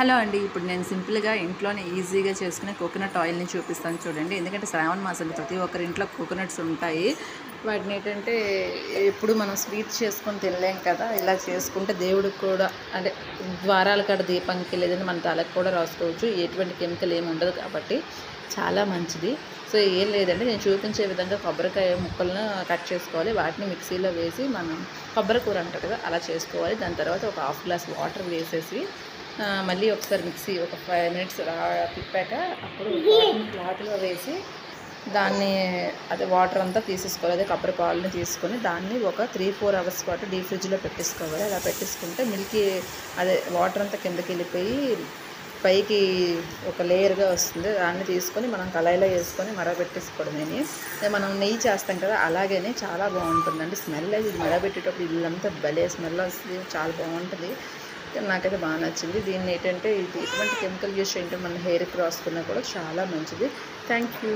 Hello అండి. ఇప్పుడు నేను సింపుల్‌గా ఇంట్లోనే ఈజీగా చేసుకునే కోకోనట్ ఆయిల్‌ని చూపిస్తాను చూడండి. ఎందుకంటే శ్రావణ మాసంలో ప్రతి ఒక్కరి ఇంట్లో కోకోనట్స్ ఉంటాయి. వాటిని ఏంటంటే ఎప్పుడు మనం స్వీట్స్ చేసుకొని తినలేం కదా! ఇలా చేసుకుంటే దేవుడికి కూడా అంటే ద్వారాల కాడ దీపంకి లేదంటే మన తలకు కూడా రాసుకోవచ్చు. ఎటువంటి కెమికల్ ఏమి ఉండదు కాబట్టి చాలా మంచిది. సో, ఏం లేదండి, నేను చూపించే విధంగా కొబ్బరికాయ ముక్కలను కట్ చేసుకోవాలి. వాటిని మిక్సీలో వేసి మనం కొబ్బరి కూర అంటారు కదా! అలా చేసుకోవాలి. దాని తర్వాత ఒక హాఫ్ గ్లాస్ వాటర్ వేసేసి మళ్ళీ ఒకసారి మిక్సీ ఒక 5 మినిట్స్ అలా తిప్పాక అప్పుడు వాటిని క్లాత్లో వేసి దాన్ని అదే వాటర్ అంతా తీసేసుకోవాలి. అదే కొబ్బరి పాలని తీసుకొని దాన్ని ఒక 3-4 అవర్స్ పాటు డీప్ ఫ్రిడ్జ్లో పెట్టేసుకోవాలి. అలా పెట్టేసుకుంటే మిల్కీ అదే వాటర్ అంతా కిందకి వెళ్ళిపోయి పైకి ఒక లేయర్గా వస్తుంది. దాన్ని తీసుకొని మనం కళాయిలో వేసుకొని మరగబెట్టేసుకోవడమేని. మనం నెయ్యి చేస్తాం కదా, అలాగనే చాలా బాగుంటుందండి స్మెల్. అది మరగబెట్టేటప్పుడు ఇల్లంతా భలే స్మెల్ వస్తుంది, చాలా బాగుంటుంది. నాకైతే బాగా నచ్చింది. దీన్ని ఏంటంటే ఇది ఎటువంటి కెమికల్ యూస్ చేయడం మన హెయిర్కి రాసుకున్నా కూడా చాలా మంచిది. Thank you.